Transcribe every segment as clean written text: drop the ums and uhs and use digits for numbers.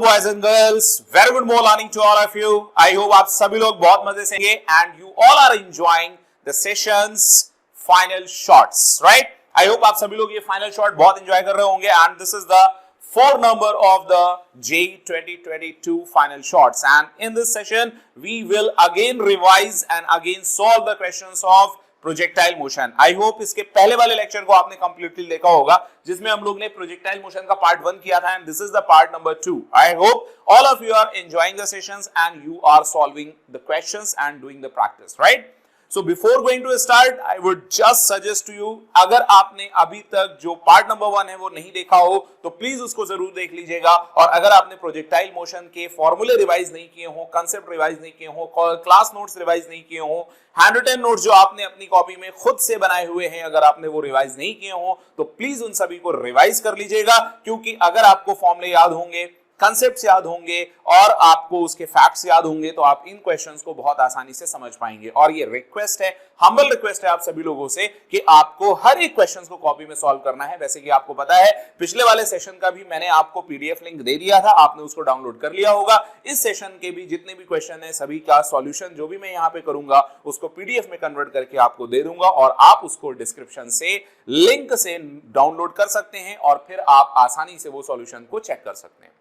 Boys and girls, very good morning to all of you. I hope आप सभी लोग बहुत मजे से and you all are enjoying the sessions final shots, right. I hope आप सभी लोग ये फाइनल शॉट बहुत एंजॉय कर रहे होंगे and this is the 4 number of the JEE 2022 final shots, and in this session we will again revise and again solve the questions of projectile motion. I hope इसके पहले वाले lecture को आपने completely देखा होगा जिसमें हम लोग ने प्रोजेक्टाइल मोशन का पार्ट 1 किया था and this is the part number 2। I hope all of you are enjoying the sessions and you are solving the questions and doing the practice, right. So before going to start, I would just suggest to you, अगर आपने अभी तक जो part number 1 है वो नहीं देखा हो तो प्लीज उसको जरूर देख लीजिएगा। और अगर आपने प्रोजेक्टाइल मोशन के फॉर्मूले रिवाइज नहीं किए हो, कंसेप्ट रिवाइज नहीं किए हो, क्लास नोट्स रिवाइज नहीं किए हो, हैंड रिटन नोट्स जो आपने अपनी कॉपी में खुद से बनाए हुए हैं, अगर आपने वो रिवाइज नहीं किए हो तो प्लीज उन सभी को रिवाइज कर लीजिएगा। क्योंकि अगर आपको फॉर्मूले याद होंगे, कंसेप्ट्स याद होंगे और आपको उसके फैक्ट्स याद होंगे तो आप इन क्वेश्चंस को बहुत आसानी से समझ पाएंगे। और ये रिक्वेस्ट है, हम्बल रिक्वेस्ट है आप सभी लोगों से कि आपको हर एक क्वेश्चंस को कॉपी में सॉल्व करना है। वैसे कि आपको पता है पिछले वाले सेशन का भी मैंने आपको पीडीएफ लिंक दे दिया था, आपने उसको डाउनलोड कर लिया होगा। इस सेशन के भी जितने भी क्वेश्चन है सभी का सॉल्यूशन जो भी मैं यहाँ पे करूंगा उसको पीडीएफ में कन्वर्ट करके आपको दे दूंगा और आप उसको डिस्क्रिप्शन से लिंक से डाउनलोड कर सकते हैं और फिर आप आसानी से वो सॉल्यूशन को चेक कर सकते हैं।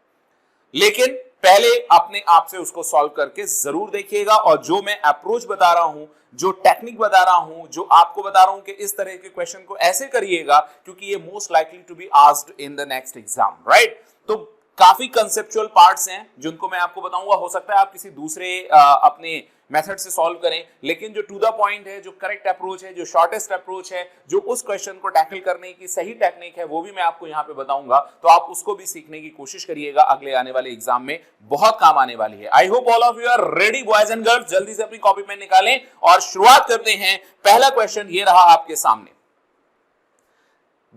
लेकिन पहले अपने आप से उसको सॉल्व करके जरूर देखिएगा। और जो मैं अप्रोच बता रहा हूं, जो टेक्निक बता रहा हूं, जो आपको बता रहा हूं कि इस तरह के क्वेश्चन को ऐसे करिएगा क्योंकि ये most likely to be asked in the next exam, right. तो काफी कंसेप्चुअल पार्ट्स हैं जिनको मैं आपको बताऊंगा। हो सकता है आप किसी दूसरे अपने मेथड से सॉल्व करें, लेकिन जो टू द पॉइंट है, जो करेक्ट अप्रोच है, जो शॉर्टेस्ट अप्रोच है, जो उस क्वेश्चन को टैकल करने की सही टेक्निक है, वो भी मैं आपको यहाँ पे बताऊंगा। तो आप उसको भी सीखने की कोशिश करिएगा, अगले आने वाले एग्जाम में बहुत काम आने वाली है। I hope all of you are ready boys and girls. जल्दी से अपनी कॉपी पेन निकालें और शुरुआत करते हैं। पहला क्वेश्चन ये रहा आपके सामने,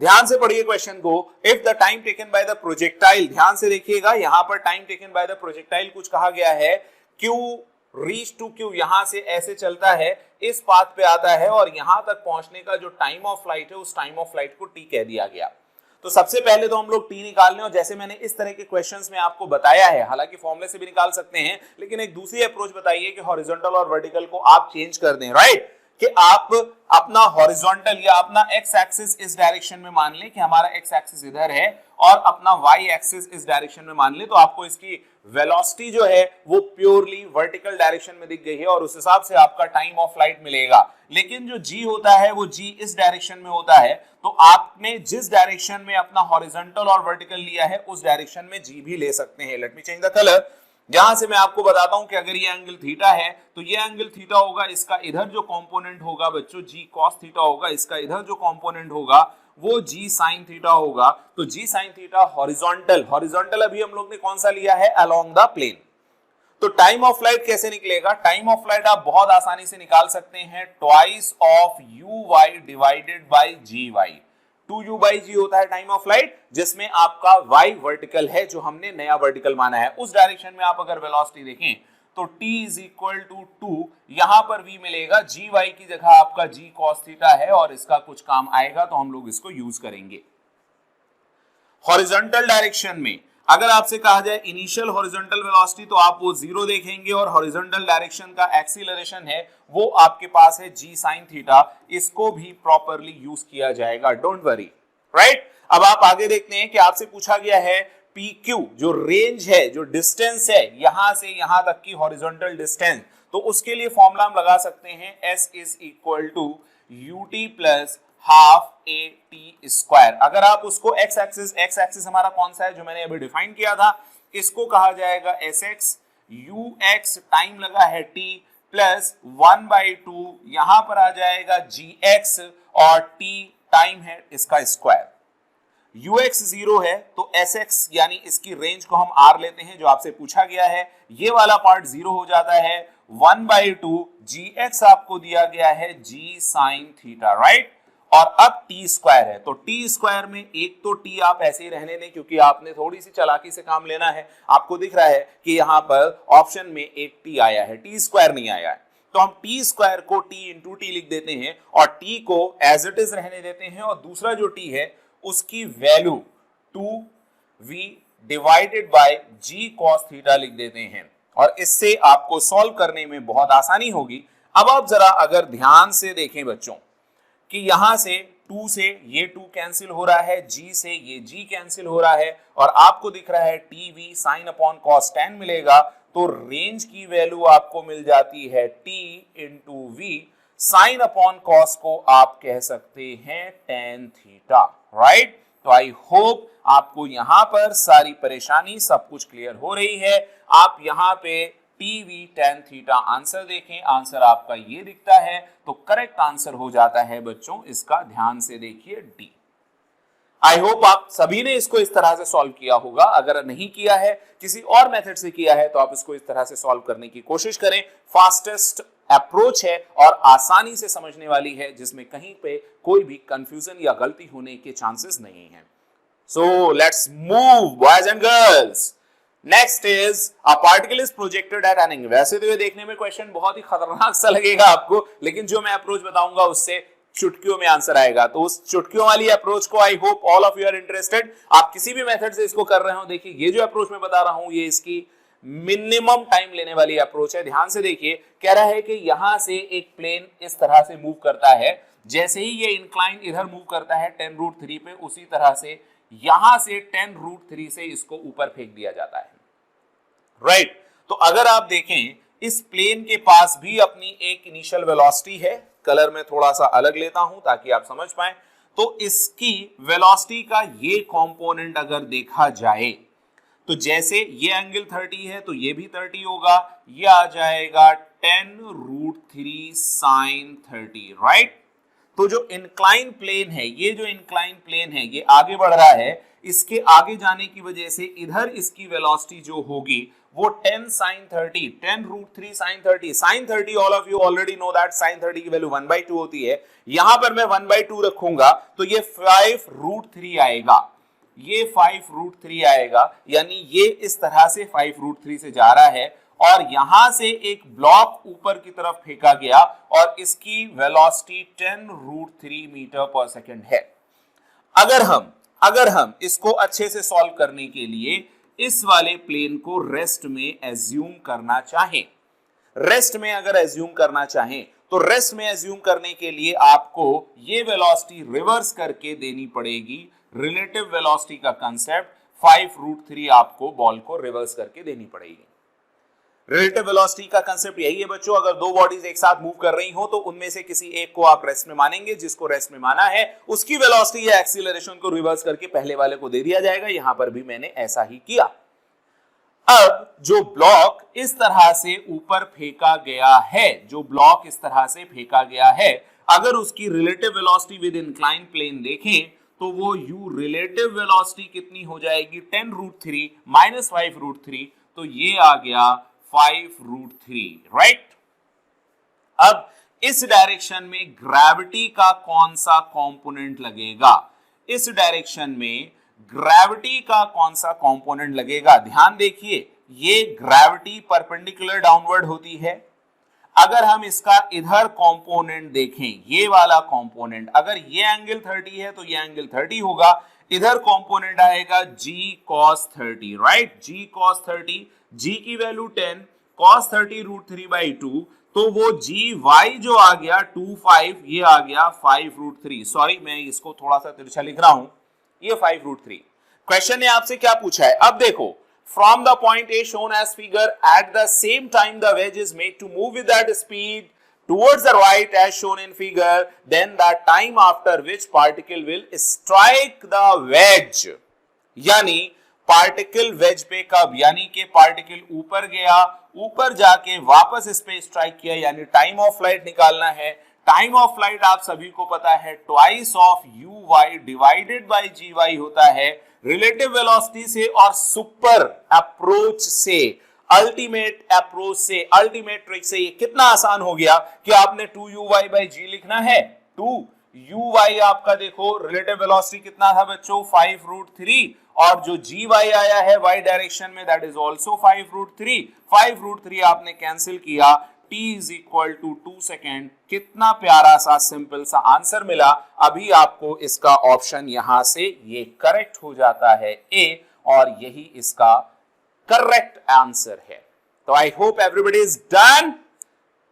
ध्यान से पढ़िए क्वेश्चन को। If the time taken by the projectile, ध्यान से देखिएगा, यहां पर time taken by the projectile कुछ कहा गया है। क्यू रीच टू क्यू, यहां से ऐसे चलता है, इस पाथ पे आता है और यहां तक पहुंचने का जो टाइम ऑफ फ्लाइट है उस टाइम ऑफ फ्लाइट को टी कह दिया गया। तो सबसे पहले तो हम लोग टी निकाल लें और जैसे मैंने इस तरह के क्वेश्चंस में आपको बताया है, हालांकि फॉर्मूले से भी निकाल सकते हैं, लेकिन एक दूसरी अप्रोच बताइए कि हॉरिजॉन्टल और वर्टिकल को आप चेंज कर दें, राइट। कि आप अपना हॉरिजॉन्टल या अपना एक्स एक्सिस इस डायरेक्शन में मान लें कि हमारा एक्स एक्सिस इधर है और अपना वाई एक्सिस इस डायरेक्शन में मान लें, तो आपको इसकी वेलोसिटी जो है वो प्योरली वर्टिकल डायरेक्शन में दिख गई है और उस हिसाब से आपका टाइम ऑफ फ्लाइट मिलेगा। लेकिन जो जी होता है वो जी इस डायरेक्शन में होता है, तो आपने जिस डायरेक्शन में अपना हॉरिजॉन्टल और वर्टिकल लिया है उस डायरेक्शन में जी भी ले सकते हैं। Let me change the colour. यहां से मैं आपको बताता हूं कि अगर ये एंगल थीटा है तो ये एंगल थीटा होगा, इसका इधर जो कंपोनेंट होगा बच्चों जी कॉस थीटा होगा, इसका इधर जो कंपोनेंट होगा वो जी साइन थीटा होगा। तो जी साइन थीटा हॉरिजॉन्टल अभी हम लोग ने कौन सा लिया है, अलोंग द प्लेन। तो टाइम ऑफ फ्लाइट कैसे निकलेगा? टाइम ऑफ फ्लाइट आप बहुत आसानी से निकाल सकते हैं, twice of u y divided by g y. 2u by g होता है टाइम ऑफ फ्लाइट, जिसमें आपका y वर्टिकल है जो हमने नया वर्टिकल माना है। उस डायरेक्शन में आप अगर वेलोसिटी देखें तो t इज इक्वल टू 2, यहां पर v मिलेगा, जी वाई की जगह आपका g cos थीटा है और इसका कुछ काम आएगा तो हम लोग इसको यूज करेंगे। हॉरिजॉन्टल डायरेक्शन में अगर आपसे कहा जाए इनिशियल हॉरिजॉन्टल वेलोसिटी तो आप वो 0 देखेंगे और हॉरिजॉन्टल डायरेक्शन का एक्सीलरेशन है वो आपके पास है जी साइन थीटा, इसको भी प्रॉपर्ली यूज किया जाएगा, डोंट वरी, राइट। अब आप आगे देखते हैं कि आपसे पूछा गया है पी क्यू, जो रेंज है, जो डिस्टेंस है यहां से यहां तक की हॉरिजॉन्टल डिस्टेंस, तो उसके लिए फॉर्मूला हम लगा सकते हैं S is equal to u t plus half a t square. अगर आप उसको एक्स एक्सिस हमारा कौन सा है जो मैंने अभी डिफाइन किया था, इसको कहा जाएगा S x, you x time लगा है टी प्लस 1/2, यहां पर आ जाएगा जी एक्स और टी टाइम है इसका स्क्वायर। ux 0 है तो sx यानी इसकी रेंज को हम r लेते हैं जो आपसे पूछा गया है, ये वाला पार्ट 0 हो जाता है, 1/2 gx आपको दिया गया है g sin थीटा, राइट। और अब टी स्क्वायर है तो टी स्क्वायर में एक तो टी आप ऐसे ही रहने दें क्योंकि आपने थोड़ी सी चालाकी से काम लेना है। आपको दिख रहा है कि यहाँ पर ऑप्शन में एक टी आया है, टी स्क्वायर नहीं आया है, तो हम टी स्क्वायर को टी इंटू टी लिख देते हैं और टी को एज इट इज रहने देते हैं और दूसरा जो टी है उसकी value 2v divided by g cos theta लिख देते हैं और इससे आपको सॉल्व करने में बहुत आसानी होगी। अब आप जरा अगर ध्यान से देखें बच्चों कि यहां से 2 से ये 2 कैंसिल हो रहा है, g से ये g कैंसिल हो रहा है और आपको दिख रहा है tv sin upon cos tan मिलेगा, तो रेंज की वैल्यू आपको मिल जाती है t into v, sine upon cos को आप कह सकते हैं tan थीटा, राइट। तो आई होप आपको यहां पर सारी परेशानी सब कुछ क्लियर हो रही है। आप यहां पे टीवी tan थीटा आंसर देखें, आंसर आपका ये दिखता है, तो करेक्ट आंसर हो जाता है बच्चों इसका, ध्यान से देखिए डी। आई होप आप सभी ने इसको इस तरह से सॉल्व किया होगा। अगर नहीं किया है, किसी और मेथड से किया है, तो आप इसको इस तरह से सॉल्व करने की कोशिश करें। फास्टेस्ट अप्रोच है और आसानी से समझने वाली है, जिसमें कहीं पे कोई भी कंफ्यूजन या गलती होने के चांसेस नहीं है। सो let's move boys and girls. Next is a particle is projected at an angle. वैसे तो ये देखने में क्वेश्चन बहुत ही खतरनाक सा लगेगा आपको, लेकिन जो मैं अप्रोच बताऊंगा उससे चुटकियों में आंसर आएगा। तो उस चुटकियों वाली अप्रोच को I hope all of you are interested. आप किसी भी मेथड से इसको कर रहे हो, देखिए ये जो अप्रोच मैं बता रहा हूं ये इसकी मिनिमम टाइम लेने वाली अप्रोच है। ध्यान से देखिए, कह रहा है कि यहां से एक प्लेन इस तरह से मूव करता है, जैसे ही ये इंक्लाइन इधर मूव करता है tan√3 पे, उसी तरह से यहां से tan√3 से इसको ऊपर फेंक दिया जाता है, राइट। तो अगर आप देखें इस प्लेन के पास भी अपनी एक इनिशियल वेलोसिटी है, कलर में थोड़ा सा अलग लेता हूं ताकि आप समझ पाए। तो इसकी वेलोसिटी का ये कंपोनेंट अगर देखा जाए तो जैसे ये एंगल 30 है तो ये भी 30 होगा, ये आ जाएगा tan√3 sin 30, राइट। तो जो इंक्लाइन प्लेन है, ये जो इंक्लाइन प्लेन है ये आगे बढ़ रहा है, इसके आगे जाने की वजह से इधर इसकी वेलोसिटी जो होगी वो 10 sin 30, tan√3 sin 30, sin 30 all of you already know that sin 30 की वैल्यू 1/2 होती है। यहां पर मैं 1/2 रखूंगा तो ये 5√3 आएगा, ये 5√3 आएगा, यानी ये इस तरह से 5√3 से जा रहा है और यहां से एक ब्लॉक ऊपर की तरफ फेंका गया और इसकी वेलोसिटी 10√3 मीटर पर सेकंड है। अगर हम इसको अच्छे से सॉल्व करने के लिए इस वाले प्लेन को रेस्ट में एज्यूम करना चाहें, रेस्ट में अगर एज्यूम करना चाहें तो रेस्ट में एज्यूम करने के लिए आपको ये वेलोसिटी रिवर्स करके देनी पड़ेगी। रिलेटिव वेलोसिटी का कांसेप्ट 5√3 आपको बॉल को रिवर्स करके देनी पड़ेगी। रिलेटिव वेलोसिटी का कांसेप्ट यही है बच्चों, अगर दो बॉडीज एक साथ मूव कर रही हो तो उनमें से किसी एक को आप रेस्ट में मानेंगे, जिसको रेस्ट में माना है उसकी वेलोसिटी या एक्सीलरेशन को रिवर्स करके पहले वाले को दे दिया जाएगा। यहां पर भी मैंने ऐसा ही किया। अब जो ब्लॉक इस तरह से ऊपर फेंका गया है, जो ब्लॉक इस तरह से फेंका गया है, अगर उसकी relative velocity with incline plane देखें तो वो u रिलेटिव वेलोसिटी कितनी हो जाएगी, 10√3 माइनस 5√3, तो ये आ गया 5√3, राइट। अब इस डायरेक्शन में ग्रेविटी का कौन सा कंपोनेंट लगेगा, इस डायरेक्शन में ग्रेविटी का कौन सा कंपोनेंट लगेगा, ध्यान देखिए, ये ग्रेविटी परपेंडिकुलर डाउनवर्ड होती है। अगर हम इसका इधर कंपोनेंट देखें, ये वाला कंपोनेंट, अगर ये एंगल 30 है तो ये एंगल 30 होगा, इधर कंपोनेंट आएगा g cos 30, right, g cos 30, g की वैल्यू 10, cos 30√3/2, तो वो gy जो आ गया 25, ये आ गया 5√3। सॉरी मैं इसको थोड़ा सा तिरछा लिख रहा हूं, ये 5√3। क्वेश्चन ने आपसे क्या पूछा है, अब देखो, from the point A shown as figure, at the same time the wedge is made to move with that speed towards the right as shown in figure, then the time after which particle will strike the wedge, यानी particle veg पे कब, यानी कि particle ऊपर गया, ऊपर जाके वापस इस पे स्ट्राइक किया, यानी टाइम ऑफ फ्लाइट निकालना है। टाइम ऑफ फ्लाइट आप सभी को पता है twice of uy divided by gy होता है रिलेटिव वेलोसिटी से और सुपर अप्रोच से, अल्टीमेट अप्रोच से, अल्टीमेट ट्रिक से। ये कितना आसान हो गया कि आपने 2uy/g लिखना है। 2uy आपका देखो रिलेटिव वेलोसिटी कितना था बच्चों, 5√3, और जो gy आया है y डायरेक्शन में दैट इज आल्सो 5√3। 5√3 आपने कैंसिल किया, t is equal to 2 second. कितना प्यारा सा सिंपल सा आंसर मिला। अभी आपको इसका ऑप्शन यहां से ये करेक्ट हो जाता है ए, और यही इसका करेक्ट आंसर है। तो I hope everybody is done.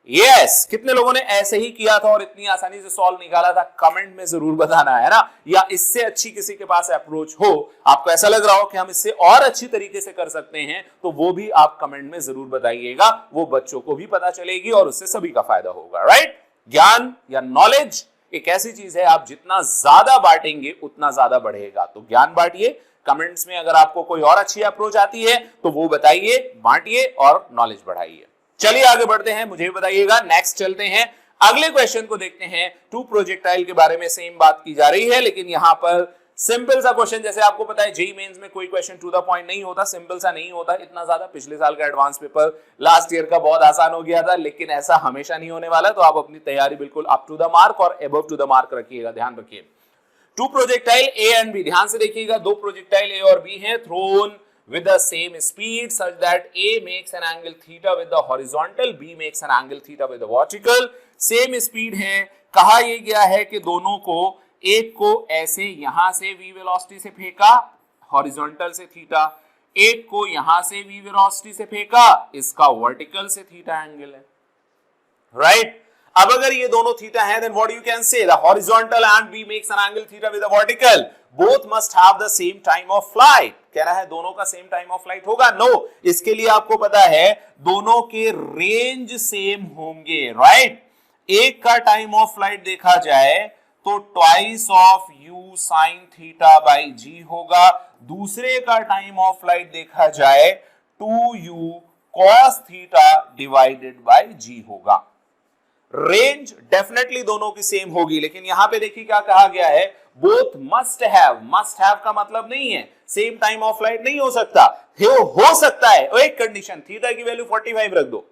Yes, कितने लोगों ने ऐसे ही किया था और इतनी आसानी से सॉल्व निकाला था, कमेंट में जरूर बताना है ना। या इससे अच्छी किसी के पास अप्रोच हो, आपको ऐसा लग रहा हो कि हम इससे और अच्छी तरीके से कर सकते हैं, तो वो भी आप कमेंट में जरूर बताइएगा। वो बच्चों को भी पता चलेगी और उससे सभी का फायदा होगा, राइट। ज्ञान या नॉलेज एक ऐसी चीज है, आप जितना ज्यादा बांटेंगे उतना ज्यादा बढ़ेगा। तो ज्ञान बांटिए। कमेंट्स में अगर आपको कोई और अच्छी अप्रोच आती है तो वो बताइए, बांटिए और नॉलेज बढ़ाइए। चलिए आगे बढ़ते हैं, मुझे बताइएगा। नेक्स्ट चलते हैं, अगले क्वेश्चन को देखते हैं। टू प्रोजेक्टाइल के बारे में सेम बात की जा रही है, लेकिन यहां पर सिंपल सा क्वेश्चन। जैसे आपको पता है जेईई मेंस में कोई क्वेश्चन टू द पॉइंट नहीं होता, सिंपल सा नहीं होता इतना ज्यादा। पिछले साल का एडवांस पेपर लास्ट ईयर का बहुत आसान हो गया था, लेकिन ऐसा हमेशा नहीं होने वाला। तो आप अपनी तैयारी बिल्कुल अप टू द मार्क और अबव टू द मार्क रखिएगा, ध्यान रखिए। Two projectile A and B, ध्यान से देखिएगा। दो प्रोजेक्टाइल ए और बी हैं, thrown with the same speed such that A makes an angle theta with the horizontal, B makes an angle theta with the vertical. Same speed है, कहा ये गया है कि दोनों को, एक को ऐसे यहां से v वेलोसिटी से फेंका हॉरिजॉन्टल से थीटा, एक को यहां से v वेलोसिटी से फेंका, इसका वर्टिकल से थीटा एंगल है, राइट। अब अगर ये दोनों थीटा है, then what you can say, the horizontal and B makes an angle theta with the vertical. Both must have the same time of flight. कह रहा है दोनों का सेम टाइम ऑफ फ्लाइट होगा? नो। इसके लिए आपको पता है दोनों के रेंज सेम होंगे, राइट। एक का टाइम ऑफ फ्लाइट देखा जाए तो twice of u sin theta by g होगा। दूसरे का टाइम ऑफ फ्लाइट देखा जाए 2u cos theta divided by g होगा। रेंज डेफिनेटली दोनों की सेम होगी, लेकिन यहां पे देखिए क्या कहा गया है, both must have. Must have का मतलब नहीं है सेम टाइम ऑफ फ्लाइट नहीं हो सकता, हो सकता है। और एक कंडीशन, थीटा की वैल्यू 45 रख दो।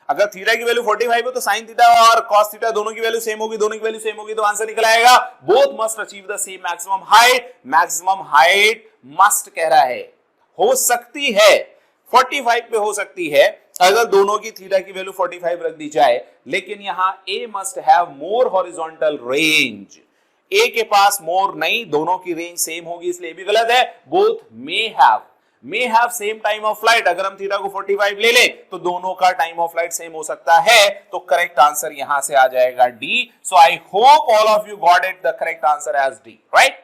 अगर थीटा की वैल्यू 45 हो तो साइन थीटा और कॉस थीटा दोनों की वैल्यू सेम होगी, दोनों की वैल्यू सेम होगी तो आंसर निकल आएगा both must achieve the same maximum height. Maximum height must कह रहा है, हो सकती है 45 पे हो सकती है अगर दोनों की थीटा की वैल्यू 45 रख दी जाए, लेकिन यहां A must have more horizontal range. A के पास मोर नहीं, दोनों की रेंज सेम होगी, इसलिए भी गलत है। Both may have same time of flight. अगर हम थीटा को 45 ले लें तो दोनों का टाइम ऑफ फ्लाइट सेम हो सकता है, तो करेक्ट आंसर यहां से आ जाएगा D. So I hope all of you got it, the correct answer as D, right.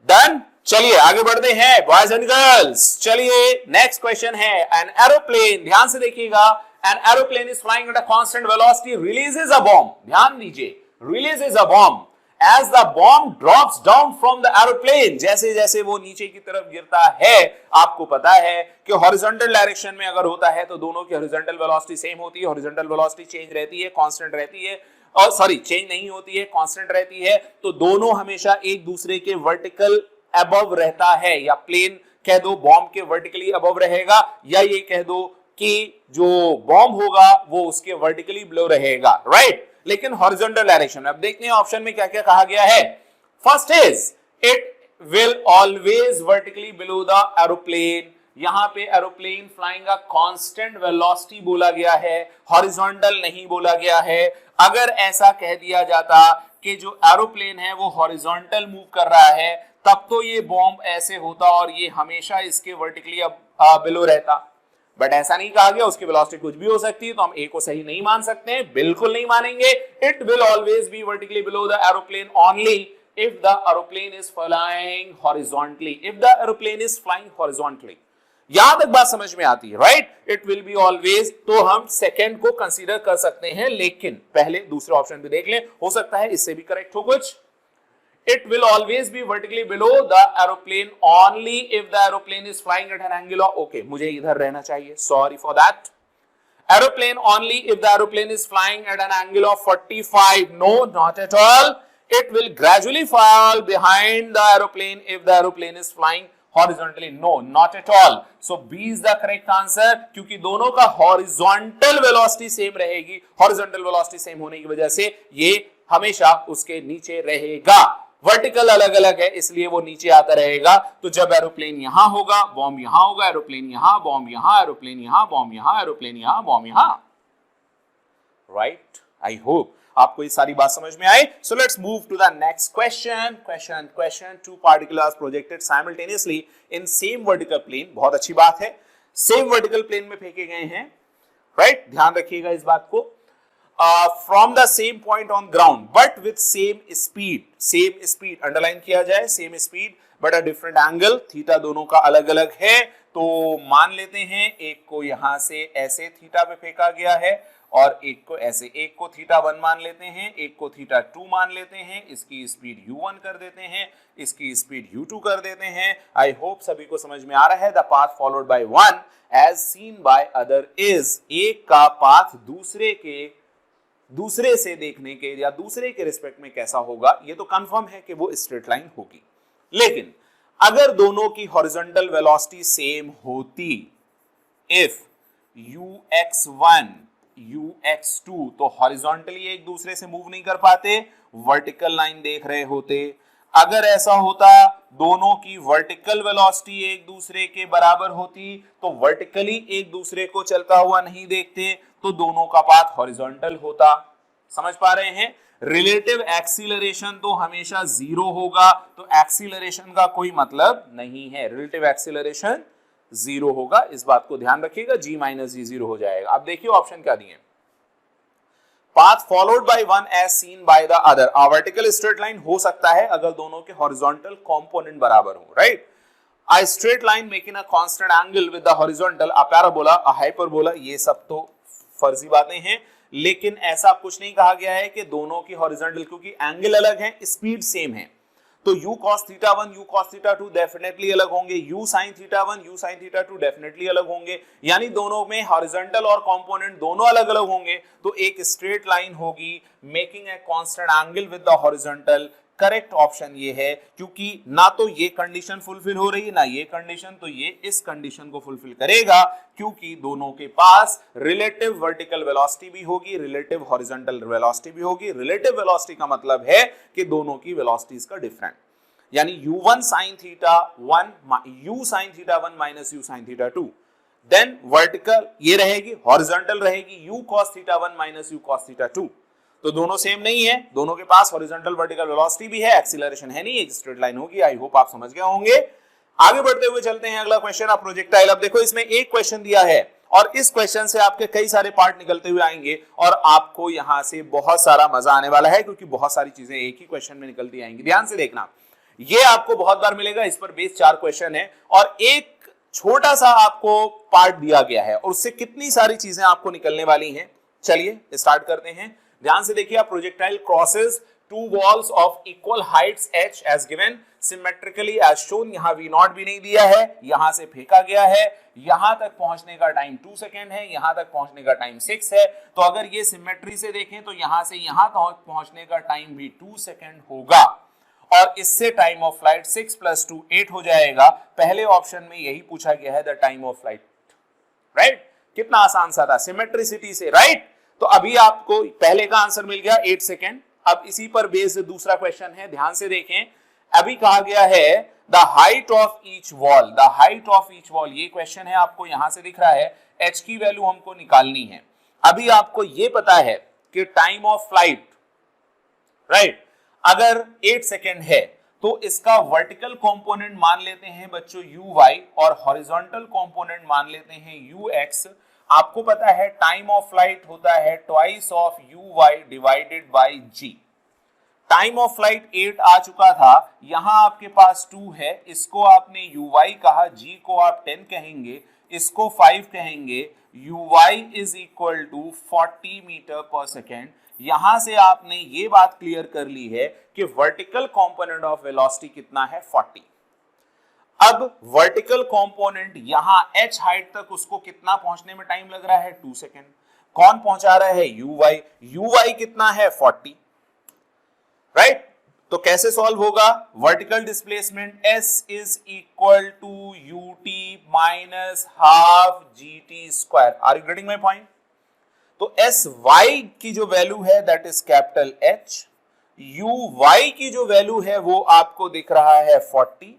Done. चलिए आगे बढ़ते हैं बॉयज एंड गर्ल्स। चलिए नेक्स्ट क्वेश्चन है, एन एरोप्लेन, ध्यान से देखिएगा, an aeroplane is flying at a constant velocity releases a bomb. ध्यान दीजिए, releases a bomb as the bomb drops down from the aeroplane. जैसे जैसे वो नीचे की तरफ गिरता है, आपको पता है कि हॉरिजॉन्टल डायरेक्शन में अगर होता है तो दोनों की हॉरिजॉन्टल वेलोसिटी सेम होती है। हॉरिजॉन्टल वेलोसिटी चेंज रहती है, कांस्टेंट रहती है, और सॉरी चेंज नहीं होती है, कांस्टेंट रहती है। तो दोनों हमेशा एक दूसरे के वर्टिकल अबव रहता है, या प्लेन कह दो बॉम्ब के वर्टिकली अबव रहेगा, या ये कह दो कि जो बॉम्ब होगा वो उसके वर्टिकली बिलो रहेगा, राइट। लेकिन हॉरिजॉन्टल डायरेक्शन में अब देखते हैं ऑप्शन में क्या क्या कहा गया है। First is it will always vertically below the aeroplane. यहां पे aeroplane flying a constant velocity बोला गया है, हॉरिजॉन्टल नहीं बोला गया है। अगर ऐसा कह दिया जाता कि जो एरोप्लेन है वो हॉरिजॉन्टल मूव कर रहा है, तब तो ये बॉम्ब ऐसे होता और ये हमेशा इसके वर्टिकली बिलो रहता, बट ऐसा नहीं कहा गया। उसकी वेलोसिटी कुछ भी हो सकती है, तो हम ए को सही नहीं मान सकते, बिल्कुल नहीं मानेंगे। It will always be vertically below the aeroplane only if the aeroplane is flying horizontally. If the aeroplane is flying horizontally, यहां तक बात समझ में आती है, right. It will be always, तो हम सेकेंड को कंसीडर कर सकते हैं, लेकिन पहले दूसरे ऑप्शन भी देख लें, हो सकता है इससे भी करेक्ट हो कुछ। It will always be vertically below the aeroplane only if the aeroplane is flying at an angle of, okay, मुझे इधर रहना चाहिए, sorry for that. Aeroplane only if the aeroplane is flying at an angle of 45. No, not at all. It will gradually fall behind the aeroplane if the aeroplane is flying horizontally. No, not at all. So B is the correct answer, क्योंकि दोनों का horizontal velocity same रहेगी। horizontal velocity same होने की वजह से ये हमेशा उसके नीचे रहेगा। वर्टिकल अलग अलग है, इसलिए वो नीचे आता रहेगा। तो जब एरोप्लेन यहां होगा, बॉम्ब यहां होगा, एरोप्लेन यहां, बॉम्ब यहां, एरोप्लेन यहां, बॉम्ब यहां, एरोप्लेन यहां, बॉम्ब यहां, राइट। आई होप आपको ये सारी बात समझ में आई. So let's move to the next question. Two particles projected simultaneously in same vertical plane. बहुत अच्छी बात है, सेम वर्टिकल प्लेन में फेंके गए हैं, राइट? ध्यान रखिएगा इस बात को. From the same point on ground but with same speed underline किया जाए, same speed but a different angle. Theta दोनों का अलग अलग है, तो मान लेते हैं एक को यहां से ऐसे थीटा पे फेंका गया है और एक को ऐसे. एक को थीटा 1 मान लेते हैं, एक को थीटा 2 मान लेते हैं. इसकी स्पीड u1 कर देते हैं, इसकी स्पीड u2 कर देते हैं. आई होप सभी को समझ में आ रहा है. The path followed by one as seen by other is. एक का पाथ दूसरे से देखने के या दूसरे के रिस्पेक्ट में कैसा होगा, ये तो कंफर्म है कि वो स्ट्रेट लाइन होगी. लेकिन अगर दोनों की हॉरिजॉन्टल वेलोसिटी सेम होती, इफ ux1 ux2, तो हॉरिजॉन्टली एक दूसरे से मूव नहीं कर पाते, वर्टिकल लाइन देख रहे होते. अगर ऐसा होता, दोनों की वर्टिकल वेलोसिटी एक दूसरे के बराबर होती, तो वर्टिकली एक दूसरे को चलता हुआ नहीं देखते, तो दोनों का पाथ हॉरिजॉन्टल होता. समझ पा रहे हैं? रिलेटिव एक्सीलरेशन तो हमेशा 0 होगा, तो एक्सीलरेशन का कोई मतलब नहीं है. रिलेटिव एक्सीलरेशन 0 होगा, इस बात को ध्यान रखिएगा. g माइनस जी 0 हो जाएगा. अब देखिए ऑप्शन क्या दिए. Path followed by one as seen by the other. Vertical straight line हो सकता है अगर दोनों के हॉरिजॉन्टल कंपोनेंट बराबर हो, right? A straight line making a constant angle with the horizontal, a parabola, a hyperbola, ये सब तो फर्जी बातें हैं, लेकिन ऐसा कुछ नहीं कहा गया है कि दोनों की हॉरिजॉन्टल, क्योंकि एंगल अलग है, स्पीड सेम है, तो u cos theta 1 u cos theta 2 definitely अलग होंगे, u sin theta 1 u sin theta 2 definitely अलग होंगे. यानी दोनों में हॉरिजॉन्टल और कंपोनेंट दोनों अलग अलग होंगे, तो एक स्ट्रेट लाइन होगी making a constant angle with the horizontal. Correct option ये है, क्योंकि ना तो ये कंडीशन फुलफिल हो रही है ना ये कंडीशन, तो ये इस कंडीशन को फुलफिल करेगा, क्योंकि दोनों के पास रिलेटिव वर्टिकल वेलोसिटी भी होगी, रिलेटिव हॉरिजॉन्टल वेलोसिटी भी होगी. रिलेटिव वेलोसिटी का मतलब है कि दोनों की वेलोसिटीज का डिफरेंट, यानी u1 sin theta 1 u sin theta 1 minus u sin theta 2. Then vertical ये रहेगी, हॉरिजॉन्टल रहेगी u cos theta 1 minus u cos theta 2. तो दोनों सेम नहीं है, दोनों के पास हॉरिजॉन्टल वर्टिकल वेलोसिटी भी है, एक्सीलरेशन है नहीं, एक स्ट्रेट लाइन होगी. आई होप आप समझ गए होंगे. आगे बढ़ते हुए चलते हैं अगला क्वेश्चन. आप प्रोजेक्टाइल, अब देखो इसमें एक क्वेश्चन दिया है और इस क्वेश्चन से आपके कई सारे पार्ट निकलते हुए आएंगे और आपको यहां से बहुत सारा मजा आने वाला है, क्योंकि बहुत सारी चीजें एक ही क्वेश्चन में निकलती आएंगी. ध्यान से देखना, ये आपको बहुत बार मिलेगा. इस पर बेस 4 क्वेश्चन है और एक छोटा सा आपको पार्ट दिया गया है और उससे कितनी सारी चीजें आपको निकलने वाली हैं. चलिए स्टार्ट करते हैं. ध्यान से देखिए. Projectile crosses two walls of equal heights h as given symmetrically as shown. यहां v0 भी नहीं दिया है, यहां से फेंका गया है. यहां तक पहुंचने का टाइम 2 सेकेंड है, यहां तक पहुंचने का टाइम 6 है. तो अगर ये सिमेट्री से देखें तो यहां से यहां तक पहुंचने का टाइम भी 2 सेकेंड होगा और इससे टाइम ऑफ फ्लाइट 6 + 2 8 हो जाएगा. पहले ऑप्शन में यही पूछा गया है, the time of flight, right? कितना आसान सा था सिमेट्रिसिटी से, राइट? तो अभी आपको पहले का आंसर मिल गया 8 सेकेंड. अब इसी पर बेस्ड दूसरा क्वेश्चन है, ध्यान से देखें. अभी कहा गया है the height of each wall, the height of each wall, ये क्वेश्चन है, आपको यहां से दिख रहा है. h की वैल्यू हमको निकालनी है. अभी आपको ये पता है कि टाइम ऑफ फ्लाइट, राइट, अगर 8 सेकेंड है तो इसका वर्टिकल कंपोनेंट मान लेते हैं बच्चों uy और हॉरिजॉन्टल कंपोनेंट मान लेते हैं ux. आपको पता है टाइम ऑफ फ्लाइट होता है twice of uy divided by g. Time of flight 8 आ चुका था, यहां आपके पास 2 है, इसको आपने uy कहा, g को आप 10 कहेंगे, इसको 5 कहेंगे. uy is equal to 40 metre per second. यहां से आपने ये बात क्लियर कर ली है कि वर्टिकल कंपोनेंट ऑफ वेलोसिटी कितना है, 40. अब वर्टिकल कंपोनेंट यहां h हाइट तक उसको कितना पहुंचने में टाइम लग रहा है, 2 सेकेंड. कौन पहुंचा रहा है, uy कितना है, 40, राइट? तो कैसे सॉल्व होगा? Vertical displacement s is equal to ut minus half gt square. Are you getting my point? तो sy की जो वैल्यू है that is capital H, uy की जो वैल्यू है वो आपको दिख रहा है 40,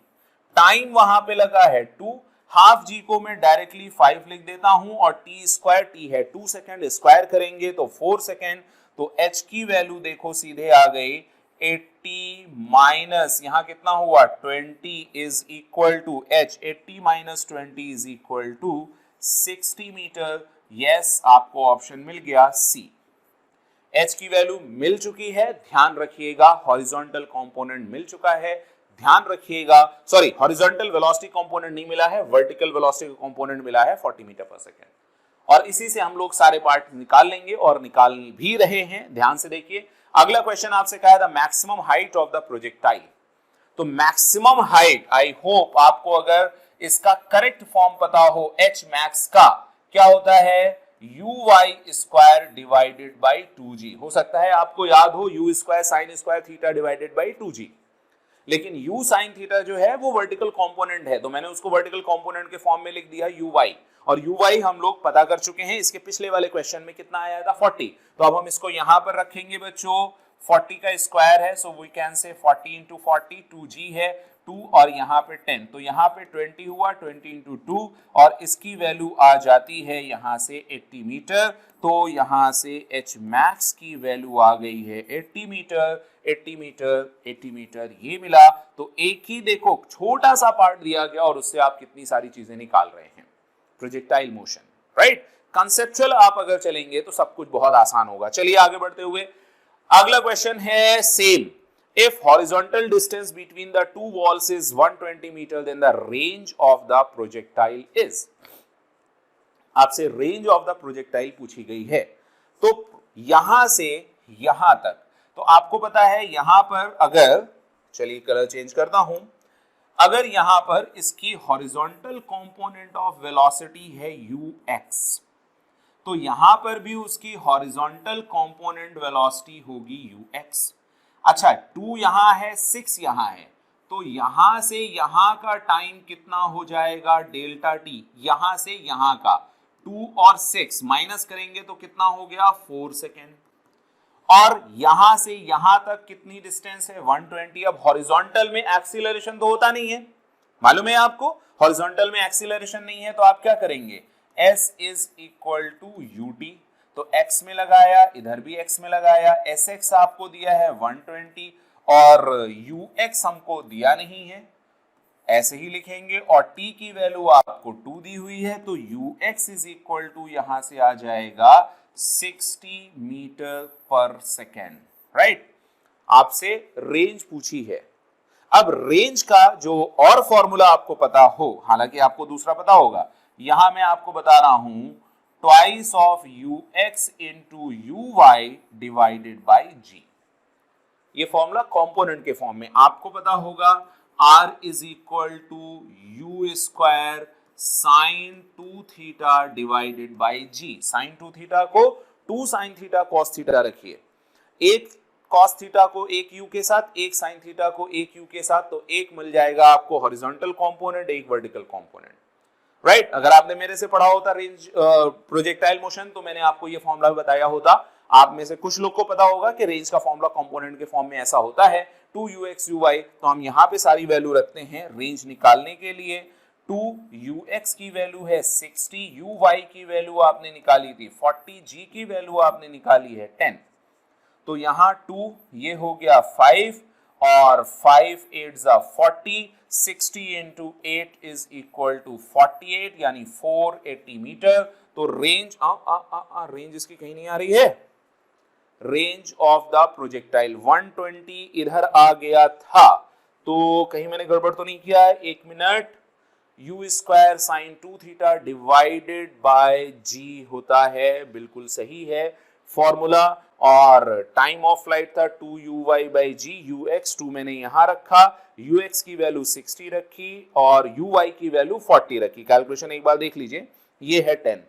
टाइम वहां पे लगा है 2, हाफ जी को मैं डायरेक्टली 5 लिख देता हूं और t स्क्वायर, t है 2 सेकेंड, स्क्वायर करेंगे तो 4 सेकेंड. तो h की वैल्यू देखो सीधे आ गई 80 माइनस यहां कितना हुआ 20 is equal to h, 80 minus 20 is equal to 60 metre. Yes, आपको ऑप्शन मिल गया सी। h की वैल्यू मिल चुकी है, ध्यान रखिएगा। हॉरिजॉन्टल कंपोनेंट मिल चुका है, ध्यान रखिएगा। सॉरी, हॉरिजॉन्टल वेलोसिटी कंपोनेंट नहीं मिला है, वर्टिकल वेलोसिटी कंपोनेंट मिला है 40 मीटर पर सेकेंड। और इसी से हम लोग सारे पार्ट निकाल लेंगे और निकाल भी रहे हैं। ध्यान से देखिए, अगला क्वेश्चन आपसे कहा था maximum height of the projectile. तो मैक्सिमम हाइट, आई होप आपको अगर इसका करेक्ट फॉर्म पता हो एच मैक्स का, क्या होता है u y square divided by 2g। हो सकता है आपको याद हो u square sine square theta divided by 2g, लेकिन u साइन थीटा जो है वो वर्टिकल कंपोनेंट है, तो मैंने उसको वर्टिकल कंपोनेंट के फॉर्म में लिख दिया u y। और u y हम लोग पता कर चुके हैं, इसके पिछले वाले क्वेश्चन में कितना आया था 40। तो अब हम इसको यहां पर रखेंगे बच्चों, 40 का स्क्वायर है, so we can say 40 into 40, 2g है 2 और यहाँ पे 10, तो यहाँ पे 20 हुआ, 20 इंटू 2 और इसकी वैल्यू आ जाती है यहाँ से 80 मीटर। तो यहाँ से h मैक्स की वैल्यू आ गई है 80 मीटर, 80 मीटर, 80 मीटर ये मिला। तो एक ही देखो छोटा सा पार्ट दिया गया और उससे आप कितनी सारी चीजें निकाल रहे हैं, प्रोजेक्टाइल मोशन, राइट। कंसेप्चुअल आप अगर चलेंगे तो सब कुछ बहुत आसान होगा। चलिए आगे बढ़ते हुए अगला क्वेश्चन है same. If horizontal distance between the two walls is 120 meter, then the range of the projectile is। आपसे रेंज ऑफ द प्रोजेक्टाइल पूछी गई है। तो यहां से यहां तक, तो आपको पता है यहां पर अगर, चलिए कलर चेंज करता हूं, अगर यहां पर इसकी हॉरिजॉन्टल कंपोनेंट ऑफ वेलोसिटी है ux, तो यहां पर भी उसकी हॉरिजॉन्टल कंपोनेंट वेलोसिटी होगी ux। अच्छा, 2 यहां है, 6 यहां है, तो यहां से यहां का टाइम कितना हो जाएगा डेल्टा टी, यहां से यहां का 2 और 6 माइनस करेंगे तो कितना हो गया 4 सेकेंड। और यहां से यहां तक कितनी डिस्टेंस है 120। अब हॉरिजॉन्टल में एक्सीलरेशन तो होता नहीं है, मालूम है आपको, हॉरिजॉन्टल में एक्सीलरेशन नहीं है, तो आप क्या करेंगे s is equal to ut, तो x में लगाया, इधर भी x में लगाया, sx आपको दिया है 120 और ux हमको दिया नहीं है, ऐसे ही लिखेंगे। और t की वैल्यू आपको 2 दी हुई है, तो ux इज इक्वल टू यहां से आ जाएगा 60 मीटर पर सेकेंड, राइट। आपसे रेंज पूछी है। अब रेंज का जो और फॉर्मूला आपको पता हो, हालांकि आपको दूसरा पता होगा, यहां मैं आपको बता रहा हूं twice of ux into uy divided by g। ये फॉर्मूला कंपोनेंट के फॉर्म में आपको पता होगा, r is equal to u square sine 2 theta divided by g। Sine 2 theta को 2 साइन थीटा कॉस थीटा रखिए, एक कॉस थीटा को एक u के साथ, एक साइन थीटा को एक u के साथ, तो एक मिल जाएगा आपको हॉरिजॉन्टल कंपोनेंट, एक वर्टिकल कंपोनेंट, राइट। अगर आपने मेरे से पढ़ा होता रेंज प्रोजेक्टाइल मोशन, तो मैंने आपको ये फॉर्मूला बताया होता। आप में से कुछ लोग को पता होगा कि रेंज का फॉर्मूला कंपोनेंट के फॉर्म में ऐसा होता है 2ux uy। तो हम यहाँ पे सारी वैल्यू रखते हैं रेंज निकालने के लिए। 2ux की वैल्यू है 60, uy की वैल्यू आपने निकाली थी 40, g की वैल्यू आपने निकाली है 10। तो यहाँ 2 ये हो गया 5 और 5 8 40, 60 इंटू 8 इज इक्वल टू 48 यानी 480 मीटर। तो रेंज रेंज इसकी कहीं नहीं आ रही है, रेंज ऑफ द प्रोजेक्टाइल 120 इधर आ गया था, तो कहीं मैंने गड़बड़ तो नहीं किया है, एक minute, u square sine 2 theta divided by g होता है, बिल्कुल सही है फॉर्मूला। और टाइम ऑफ फ्लाइट था 2uy बाई जी, ux 2 मैंने यहां रखा, ux की वैल्यू 60 रखी और uy की वैल्यू 40 रखी। कैलकुलेशन एक बार देख लीजिए, ये है 10,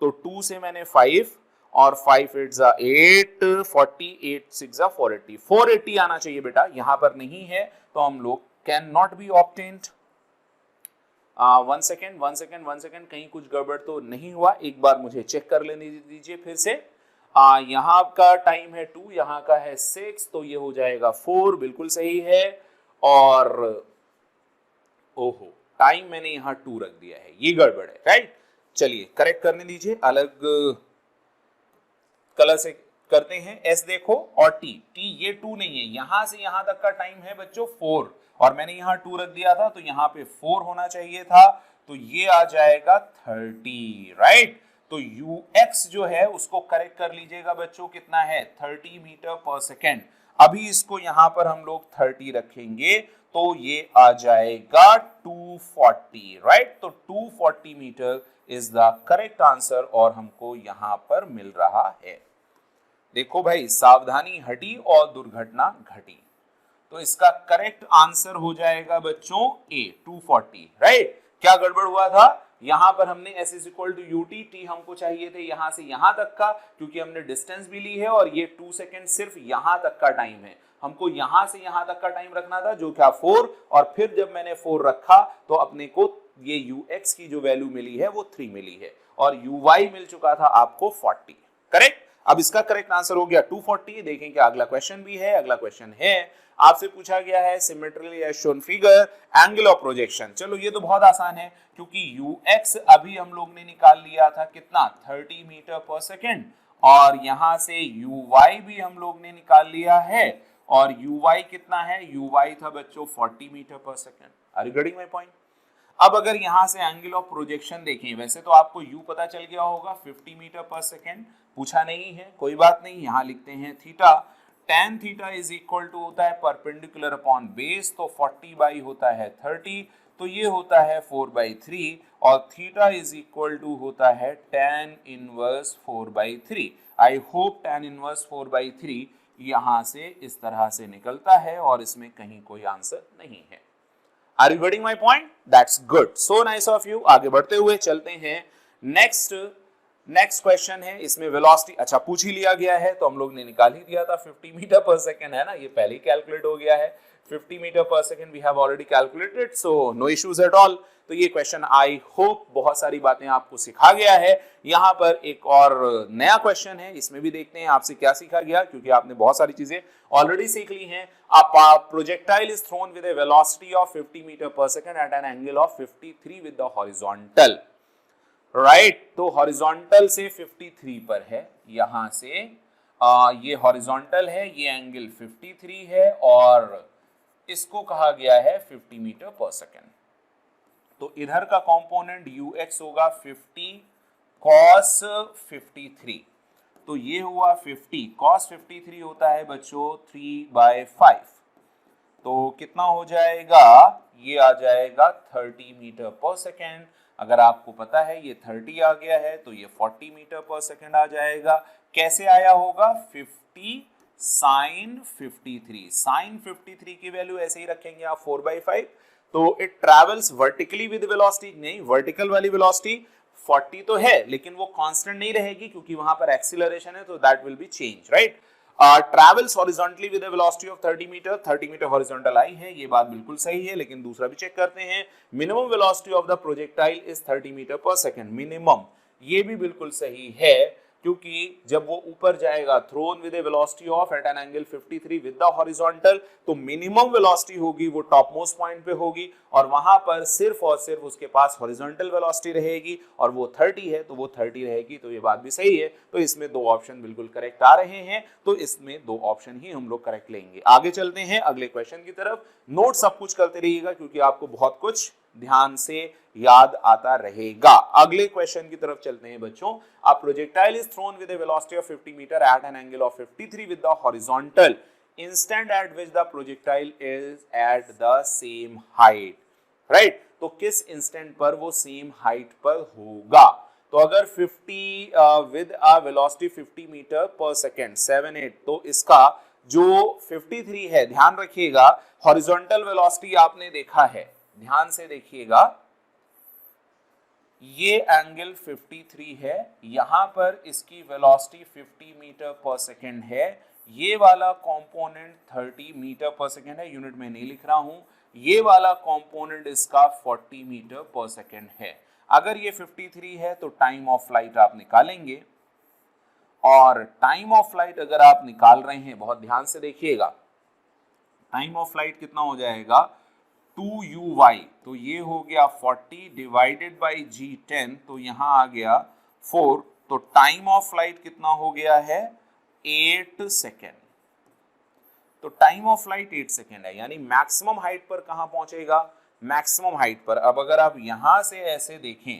तो 2 से मैंने 5 और 5 8 8, 48 6 480, 480 आना चाहिए बेटा, यहां पर नहीं है, तो हम लोग can not be obtained. 1 second, कहीं कुछ गड़बड़ तो नहीं हुआ, एक बार मुझे चेक कर लेने दीजिए फिर से। यहाँ का टाइम है 2, यहाँ का है 6, तो ये हो जाएगा 4, बिल्कुल सही है। और ओहो, टाइम मैंने यहाँ 2 रख दिया है, ये गड़बड़ है, राइट। चलिए करेक्ट करने दीजिए, अलग कलर से करते हैं, s देखो और t ये 2 नहीं है, यहां से यहां तक का टाइम है बच्चों 4 और मैंने यहां 2 रख दिया था तो यहां पे 4 होना चाहिए था, तो ये आ जाएगा 30, राइट। तो ux जो है उसको करेक्ट कर लीजिएगा बच्चों, कितना है 30 मीटर पर सेकेंड। अभी इसको यहां पर हम लोग 30 रखेंगे तो ये आ जाएगा 240, राइट। तो 240 metre is the correct answer और हमको यहां पर मिल रहा है। देखो भाई, सावधानी हटी और दुर्घटना घटी, तो इसका करेक्ट आंसर हो जाएगा बच्चों ए 240, राइट। क्या गड़बड़ हुआ था, यहां पर हमने s is equal to ut, t हमको चाहिए थे यहां से यहां तक का, क्योंकि हमने डिस्टेंस भी ली है और ये 2 सेकेंड सिर्फ यहां तक का टाइम है, हमको यहां से यहां तक का टाइम रखना था जो क्या 4, और फिर जब मैंने 4 रखा तो अपने को ये ux की जो वैल्यू मिली है वो 3 मिली है और uy मिल चुका था आपको 40, करेक्ट। अब इसका करेक्ट आंसर हो गया 240। देखें कि अगला क्वेश्चन भी है। अगला क्वेश्चन है, आपसे पूछा गया है symmetrically as shown figure angle of projection. चलो ये तो बहुत आसान है क्योंकि ux अभी हम लोग ने निकाल लिया था कितना 30 मीटर पर सेकेंड और यहां से uy भी हम लोग ने निकाल लिया है और uy कितना है, uy था बच्चों 40 metre per second. Are you getting my point. अब अगर यहां से एंगल ऑफ प्रोजेक्शन देखें, वैसे तो आपको u पता चल गया होगा 50 मीटर पर सेकेंड, पूछा नहीं है, कोई बात नहीं, यहां लिखते हैं theta. tan theta is equal to होता है परपेंडिकुलर अपॉन बेस, तो 40 बाई होता है 30, तो ये होता है 4/3 और थीटा इज इक्वल टू होता है tan inverse 4/3। I hope tan inverse 4/3 यहां से इस तरह से निकलता है और इसमें कहीं कोई आंसर नहीं है। Are you getting my point? That's good. So nice of you. आगे बढ़ते हुए चलते हैं नेक्स्ट क्वेश्चन है, इसमें वेलोसिटी अच्छा पूछ ही लिया गया है तो हम लोग ने निकाल ही दिया था 50 मीटर पर सेकेंड, है ना, ये पहले ही कैलकुलेट हो गया है 50 metre per second we have already calculated, so no issues at all. तो ये क्वेश्चन आई होप बहुत सारी बातें आपको सिखा गया है। यहाँ पर एक और नया क्वेश्चन है, इसमें भी देखते हैं आपसे क्या सीखा गया, क्योंकि आपने बहुत सारी चीजें ऑलरेडी सीख ली हैं। A projectile is thrown with a velocity of 50 meter per second at an angle of 53 with the horizontal, right? तो horizontal से 53 पर है, यहां से ये horizontal है, ये एंगल 53 है और इसको कहा गया है 50 मीटर पर सेकेंड। तो इधर का कंपोनेंट ux होगा 50 cos 53, तो ये हुआ 50 cos 53 होता है बच्चों 3/5, तो कितना हो जाएगा, ये आ जाएगा 30 मीटर पर सेकेंड। अगर आपको पता है ये 30 आ गया है तो ये 40 मीटर पर सेकेंड आ जाएगा। कैसे आया होगा, 50 sin 53, sin 53 की वैल्यू ऐसे ही रखेंगे आप 4/5, तो it travels vertically with velocity, नहीं वर्टिकल वाली वेलोसिटी 40 तो है लेकिन वो कांस्टेंट नहीं रहेगी क्योंकि वहां पर एक्सीलरेशन है, तो that will be change, right. Travels horizontally with a velocity of 30 metre, 30 metre horizontal आई है, ये बात बिल्कुल सही है, लेकिन दूसरा भी चेक करते हैं। Minimum velocity of the projectile is 30 metre per second, minimum, ये भी बिल्कुल सही है क्योंकि जब वो ऊपर जाएगा thrown with a velocity of at an angle 53 with the horizontal, तो मिनिमम वेलोसिटी होगी वो टॉप मोस्ट पॉइंट पे होगी और वहां पर सिर्फ और सिर्फ उसके पास हॉरिजॉन्टल वेलोसिटी रहेगी और वो 30 है तो वो 30 रहेगी, तो ये बात भी सही है। तो इसमें दो ऑप्शन बिल्कुल करेक्ट आ रहे हैं, तो इसमें दो ऑप्शन ही हम लोग करेक्ट लेंगे। आगे चलते हैं अगले क्वेश्चन की तरफ। नोट सब कुछ करते रहिएगा क्योंकि आपको बहुत कुछ ध्यान से याद आता रहेगा। अगले क्वेश्चन की तरफ चलते हैं बच्चों। A projectile is thrown with a velocity of 50 metre at an angle of 53 with the horizontal instant at which the projectile is at the same height, right. तो किस इंस्टेंट पर वो सेम हाइट पर होगा, तो अगर 50 with a velocity 50 metre per second 78, तो इसका जो 53 है, ध्यान रखिएगा हॉरिजॉन्टल वेलोसिटी आपने देखा है, ध्यान से देखिएगा, ये एंगल 53 है, यहां पर इसकी वेलोसिटी 50 मीटर पर सेकेंड है, ये वाला कंपोनेंट 30 मीटर पर सेकेंड है, यूनिट में नहीं लिख रहा हूं, ये वाला कंपोनेंट इसका 40 मीटर पर सेकेंड है। अगर ये 53 है तो टाइम ऑफ फ्लाइट आप निकालेंगे और टाइम ऑफ फ्लाइट अगर आप निकाल रहे हैं, बहुत ध्यान से देखिएगा, टाइम ऑफ फ्लाइट कितना हो जाएगा 2uy, तो ये हो गया 40 डिवाइडेड बाई g10, तो यहां आ गया 4, तो टाइम ऑफ फ्लाइट कितना हो गया है 8 सेकेंड। तो टाइम ऑफ फ्लाइट 8 सेकेंड है, यानी मैक्सिमम हाइट पर कहां पहुंचेगा, मैक्सिमम हाइट पर। अब अगर आप यहां से ऐसे देखें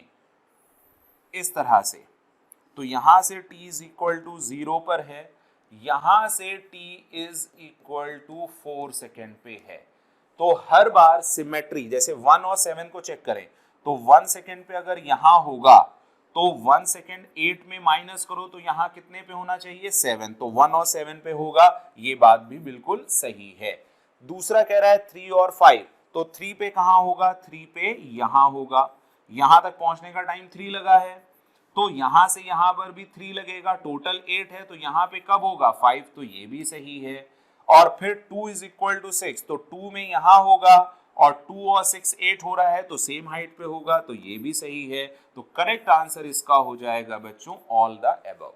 इस तरह से, तो यहां से t इज इक्वल टू 0 पर है, यहां से t is equal to 4 second पे है। तो हर बार सिमेट्री, जैसे 1 और 7 को चेक करें तो 1 सेकेंड पे अगर यहां होगा तो 1 सेकेंड 8 में माइनस करो तो यहां कितने पे होना चाहिए, 7, तो 1 और 7 पे होगा। ये बात भी बिल्कुल सही है। दूसरा कह रहा है 3 और 5, तो 3 पे कहां होगा, 3 पे यहां होगा, यहां तक पहुंचने का टाइम 3 लगा है, तो यहां से यहां पर भी 3 लगेगा, टोटल 8 है, तो यहां पे कब होगा 5, तो ये भी सही है। और फिर 2 इज इक्वल टू 6, तो 2 में यहां होगा और 2 और 6 8 हो रहा है, तो सेम हाइट पे होगा, तो ये भी सही है। तो करेक्ट आंसर इसका हो जाएगा बच्चों ऑल द अबव,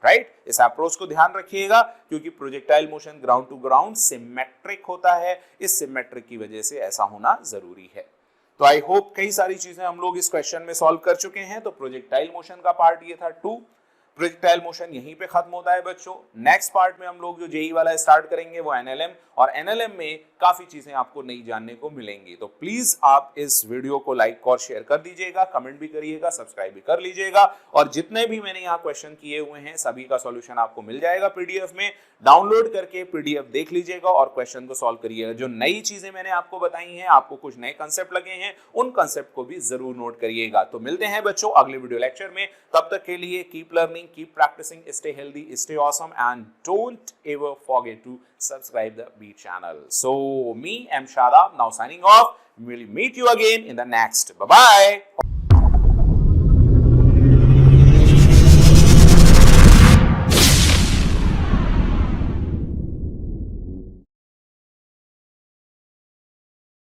राइट। इस अप्रोच को ध्यान रखिएगा क्योंकि projectile motion ground to ground symmetric होता है, इस सिमेट्रिक की वजह से ऐसा होना जरूरी है। तो आई होप कई सारी चीजें हम लोग इस क्वेश्चन में सॉल्व कर चुके हैं। तो प्रोजेक्टाइल मोशन का पार्ट ये था 2, प्रोजेक्टाइल मोशन यहीं पे खत्म होता है बच्चों। नेक्स्ट पार्ट में हम लोग जो जेई वाला स्टार्ट करेंगे वो एनएलएम, और एनएलएम में काफी चीजें आपको नई जानने को मिलेंगी। तो प्लीज आप इस वीडियो को लाइक और शेयर कर दीजिएगा, कमेंट भी करिएगा, सब्सक्राइब भी कर लीजिएगा, और जितने भी मैंने यहाँ क्वेश्चन किए हुए हैं सभी का सॉल्यूशन आपको मिल जाएगा पीडीएफ में। डाउनलोड करके पीडीएफ देख लीजिएगा और क्वेश्चन को सॉल्व करिएगा। जो नई चीजें मैंने आपको बताई हैं, आपको कुछ नए कंसेप्ट लगे हैं, उन कंसेप्ट को भी जरूर नोट करिएगा। तो मिलते हैं बच्चों अगले वीडियो लेक्चर में, तब तक के लिए keep learning, keep practising, stay healthy, stay awesome, and don't ever forget to subscribe the Beat channel. So me, I'm Shadab, now signing off. We'll meet you again in the next. Bye bye.